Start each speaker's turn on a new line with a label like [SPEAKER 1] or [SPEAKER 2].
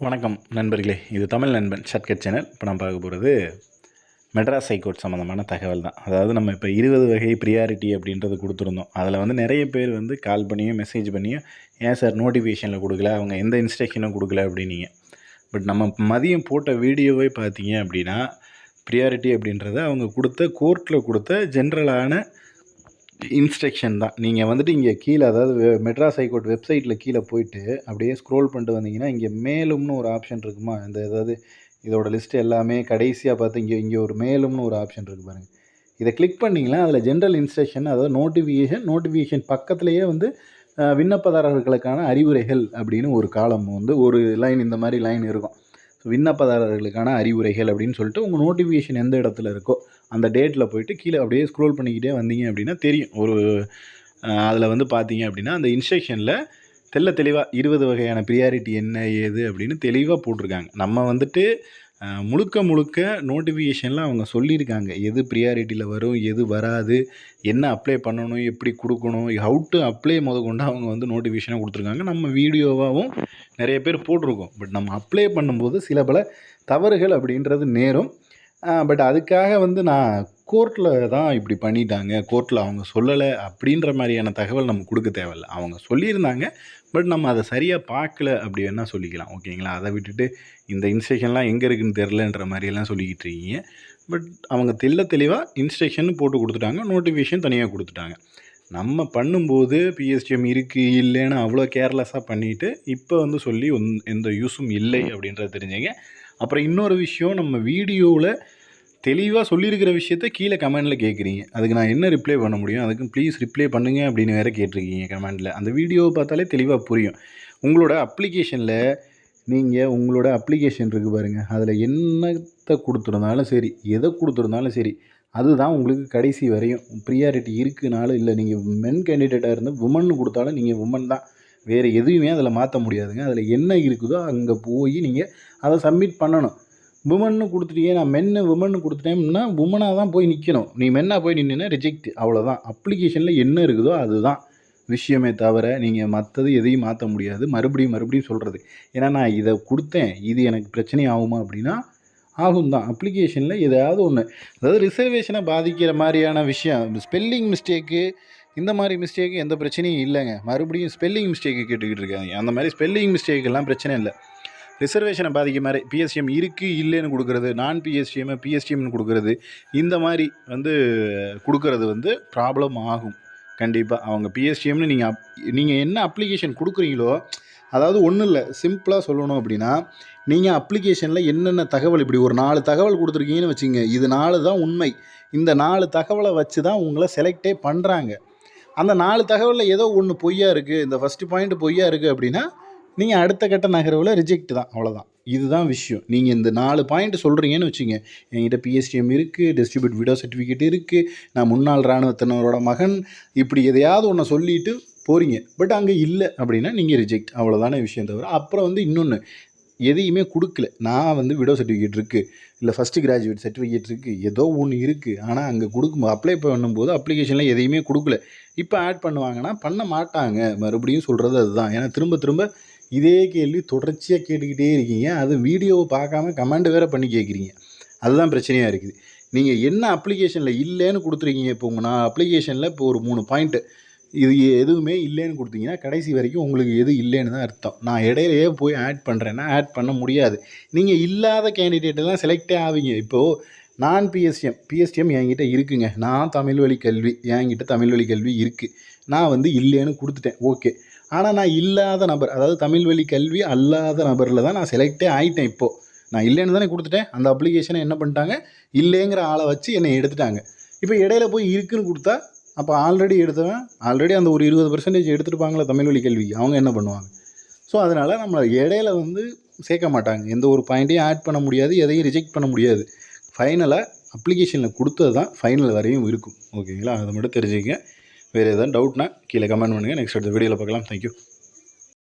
[SPEAKER 1] வணக்கம் நண்பர்களே, இது தமிழ் நண்பன் ஷார்ட்கட் சேனல். இப்போ நான் பார்க்க போகிறது மெட்ராஸ் ஹைகோர்ட் சம்மந்தமான தகவல் தான். அதாவது நம்ம இப்போ 20 வகை ப்ரியாரிட்டி அப்படின்றது கொடுத்துருந்தோம். அதில் நிறைய பேர் கால் பண்ணியும் மெசேஜ் பண்ணியும் ஏன் சார் நோட்டிஃபிகேஷனில் கொடுக்கல, அவங்க எந்த இன்ஸ்ட்ரக்ஷனும் கொடுக்கல அப்படின்னீங்க. பட் நம்ம மதியம் போட்ட வீடியோவே பார்த்தீங்க அப்படின்னா, ப்ரியாரிட்டி அப்படின்றத அவங்க கொடுத்த கோர்ட்டில் கொடுத்த ஜென்ரலான இன்ஸ்ட்ரக்ஷன் தான். நீங்கள் இங்கே கீழே, அதாவது மெட்ராஸ் ஹைகோர்ட் வெப்சைட்டில் கீழே போயிட்டு அப்படியே ஸ்க்ரோல் பண்ணிட்டு வந்தீங்கன்னா, இங்கே மேலும்னு ஒரு ஆப்ஷன் இருக்குமா, அதாவது இதோட லிஸ்ட்டு எல்லாமே கடைசியாக பார்த்து இங்கே ஒரு மேலும்னு ஒரு ஆப்ஷன் இருக்குது பாருங்கள். இதை கிளிக் பண்ணிங்கன்னா அதில் ஜென்ரல் இன்ஸ்ட்ரக்ஷன், அதாவது நோட்டிஃபிகேஷன் பக்கத்துலேயே விண்ணப்பதாரர்களுக்கான அறிவுரைகள் அப்படின்னு ஒரு காலம் ஒரு லைன், இந்த மாதிரி லைன் இருக்கும். விண்ணப்பதாரர்களுக்கான அறிவுரைகள் அப்படின்னு சொல்லிட்டு உங்கள் நோட்டிஃபிகேஷன் எந்த இடத்துல இருக்கோ அந்த டேட்டில் போய்ட்டு கீழே அப்படியே ஸ்க்ரோல் பண்ணிக்கிட்டே வந்தீங்க அப்படின்னா தெரியும். அதில் பார்த்தீங்க அப்படின்னா அந்த இன்ஸ்ட்ரக்ஷனில் தெளிவாக 20 வகையான ப்ரியாரிட்டி என்ன ஏது அப்படின்னு தெளிவாக போட்டிருக்காங்க. நம்ம முழுக்க நோட்டிஃபிகேஷனில் அவங்க சொல்லியிருக்காங்க எது ப்ரியாரிட்டியில் வரும், எது வராது, என்ன அப்ளை பண்ணணும், எப்படி கொடுக்கணும், ஹவு டு அப்ளை கொண்டு அவங்க நோட்டிஃபிகேஷனாக கொடுத்துருக்காங்க. நம்ம வீடியோவாகவும் நிறைய பேர் போட்டிருக்கோம். பட் நம்ம அப்ளை பண்ணும்போது சில பல தவறுகள் அப்படின்றது நேரும். பட் அதுக்காக நான் கோர்ட்டில் தான் இப்படி பண்ணிட்டாங்க, கோர்ட்டில் அவங்க சொல்லலை அப்படின்ற மாதிரியான தகவல் நம்ம கொடுக்க தேவையில்ல. அவங்க சொல்லியிருந்தாங்க, பட் நம்ம அதை சரியாக பார்க்கல அப்படி வேணால் சொல்லிக்கலாம். ஓகேங்களா? அதை விட்டுட்டு இந்த இன்ஸ்ட்ரக்ஷன்லாம் எங்கே இருக்குதுன்னு தெரிலன்ற மாதிரியெல்லாம் சொல்லிக்கிட்டு இருக்கீங்க. பட் அவங்க தெளிவாக இன்ஸ்ட்ரக்ஷன் போட்டு கொடுத்துட்டாங்க, நோட்டிஃபிகேஷன் தனியாக கொடுத்துட்டாங்க. நம்ம பண்ணும்போது பிஎஸ்டிஎம் இருக்குது இல்லைன்னு அவ்வளோ கேர்லெஸ்ஸாக பண்ணிவிட்டு இப்போ சொல்லி எந்த யூஸும் இல்லை அப்படின்றத தெரிஞ்சுங்க. அப்புறம் இன்னொரு விஷயம், நம்ம வீடியோவில் தெளிவாக சொல்லியிருக்கிற விஷயத்த கீழே கமெண்டில் கேட்குறீங்க. அதுக்கு நான் என்ன ரிப்ளை பண்ண முடியும்? அதுக்கு ப்ளீஸ் ரிப்ளை பண்ணுங்க அப்படின்னு வேறு கேட்டிருக்கீங்க கமெண்டில். அந்த வீடியோவை பார்த்தாலே தெளிவாக புரியும். உங்களோட அப்ளிகேஷன் இருக்குது பாருங்கள், அதில் என்னத்தை கொடுத்துருந்தாலும் சரி, எதை கொடுத்துருந்தாலும் சரி, அதுதான் உங்களுக்கு கடைசி வரையும் ப்ரியாரிட்டி இருக்குனாலும் இல்லை. நீங்கள் மென் கேண்டிடேட்டாக இருந்து உமன்னு கொடுத்தாலும் நீங்கள் உமன் தான். வேறு எதுவுமே அதில் மாற்ற முடியாதுங்க. அதில் என்ன இருக்குதோ அங்கே போய் நீங்கள் அதை சப்மிட் பண்ணணும். உமன்னு கொடுத்துட்டீங்க, நான் உமன்னு கொடுத்துட்டேன்னா உமனாக தான் போய் நிற்கணும். நீ மென்னாக போய் நின்னா ரிஜெக்ட், அவ்வளோதான். அப்ளிகேஷனில் என்ன இருக்குதோ அதுதான் விஷயமே தவிர நீங்கள் மற்றது எதையும் மாற்ற முடியாது. மறுபடியும் சொல்கிறது, ஏன்னா நான் இதை கொடுத்தேன், இது எனக்கு பிரச்சனை ஆகுமா அப்படின்னா ஆகும் தான். அப்ளிகேஷனில் எதாவது ஒன்று, அதாவது ரிசர்வேஷனை பாதிக்கிற மாதிரியான விஷயம், ஸ்பெல்லிங் மிஸ்டேக்கு, இந்த மாதிரி மிஸ்டேக்கு எந்த பிரச்சனையும் இல்லைங்க. மறுபடியும் ஸ்பெல்லிங் மிஸ்டேக்கு கேட்டுக்கிட்டு இருக்காங்க. அந்த மாதிரி ஸ்பெல்லிங் மிஸ்டேக்கெல்லாம் பிரச்சனை இல்லை. ரிசர்வேஷனை பாதிக்க மாதிரி பிஎஸ்டிஎம் இருக்குது இல்லைன்னு கொடுக்குறது, நான் பிஎஸ்டிஎம்னு கொடுக்குறது, இந்த மாதிரி கொடுக்குறது ப்ராப்ளம் ஆகும் கண்டிப்பாக. அவங்க பிஎஸ்டிஎம்னு நீங்கள் என்ன அப்ளிகேஷன் கொடுக்குறீங்களோ, அதாவது ஒன்றும் இல்லை, சிம்பிளாக சொல்லணும் அப்படின்னா, நீங்கள் அப்ளிகேஷனில் என்னென்ன தகவல், இப்படி ஒரு 4 தகவல் கொடுத்துருக்கீங்கன்னு வச்சுங்க, இது 4 தான் உண்மை. இந்த 4 தகவலை வச்சு தான் உங்களை செலக்டே பண்ணுறாங்க. அந்த 4 தகவலில் ஏதோ ஒன்று பொய்யா இருக்குது, இந்த ஃபஸ்ட்டு பாயிண்ட் பொய்யா இருக்குது அப்படின்னா நீங்கள் அடுத்த கட்ட நகர்வில் ரிஜெக்ட் தான், அவ்வளோதான். இதுதான் விஷயம். நீங்கள் இந்த 4 பாயிண்ட் சொல்கிறீங்கன்னு வச்சுங்க, என்கிட்ட பிஎஸ்டிஎம் இருக்குது, டிஸ்ட்ரிபியூட் விடோ சர்டிஃபிகேட் இருக்குது, நான் முன்னாள் இராணுவத்தினரோட மகன், இப்படி எதையாவது ஒன்று சொல்லிவிட்டு போகிறீங்க. பட் அங்கே இல்லை அப்படின்னா நீங்கள் ரிஜெக்ட், அவ்வளோதான விஷயம். தவிர அப்புறம் இன்னொன்று எதையுமே கொடுக்கல, நான் விடோ சர்டிஃபிகேட் இருக்குது, இல்லை ஃபஸ்ட்டு கிராஜுவேட் சர்டிஃபிகேட் இருக்குது, ஏதோ ஒன்று இருக்குது, ஆனால் அங்கே அப்ளை பண்ணும்போது அப்ளிகேஷனில் எதையுமே கொடுக்கல. இப்போ ஆட் பண்ணுவாங்கன்னா பண்ண மாட்டாங்க. மறுபடியும் சொல்கிறது அதுதான். ஏன்னா திரும்ப இதே கேள்வி தொடர்ச்சியாக கேட்டுக்கிட்டே இருக்கீங்க. அது வீடியோவை பார்க்காம கமெண்ட் வேறு பண்ணி கேட்குறீங்க. அதுதான் பிரச்சனையாக இருக்குது. நீங்கள் என்ன அப்ளிகேஷனில் இல்லைன்னு கொடுத்துருக்கீங்க. இப்போ நான் அப்ளிகேஷனில் இப்போ ஒரு 3 பாயிண்ட்டு, இது எதுவுமே இல்லைன்னு கொடுத்தீங்கன்னா கடைசி வரைக்கும் உங்களுக்கு எது இல்லைன்னு தான் அர்த்தம். நான் இடையிலேயே போய் ஆட் பண்ணுறேன்னா ஆட் பண்ண முடியாது. நீங்கள் இல்லாத கேண்டிடேட்டெல்லாம் செலக்டே ஆவீங்க. இப்போது நான் பிஎஸ்டிஎம் என்கிட்ட இருக்குங்க, நான் தமிழ் வழி கல்வி, என்கிட்ட தமிழ் வழி கல்வி இருக்குது, நான் இல்லைன்னு கொடுத்துட்டேன், ஓகே. ஆனால் நான் இல்லாத நபர், அதாவது தமிழ் வழி கல்வி அல்லாத நபரில் தான் நான் செலக்டே ஆகிட்டேன். இப்போது நான் இல்லைன்னு தானே கொடுத்துட்டேன். அந்த அப்ளிகேஷனை என்ன பண்ணிட்டாங்க, இல்லைங்கிற ஆளை வச்சு என்னை எடுத்துட்டாங்க. இப்போ இடையில போய் இருக்குன்னு கொடுத்தா அப்போ ஆல்ரெடி அந்த ஒரு 20% எடுத்துருப்பாங்களே தமிழ் வழி கல்வி, அவங்க என்ன பண்ணுவாங்க? ஸோ அதனால் நம்மளை இடையில சேர்க்க மாட்டாங்க. எந்த ஒரு பாயிண்ட்டையும் ஆட் பண்ண முடியாது, எதையும் ரிஜெக்ட் பண்ண முடியாது. ஃபைனலாக அப்ளிகேஷனில் கொடுத்தது தான் ஃபைனல் வரையும் இருக்கும். ஓகேங்களா? அதை மட்டும் தெரிஞ்சுக்கங்க. வேறு எதாவது டவுட்னா கீழே கமெண்ட் பண்ணுங்கள். நெக்ஸ்ட் அடுத்த வீடியோவில் பார்க்கலாம். தேங்க்யூ.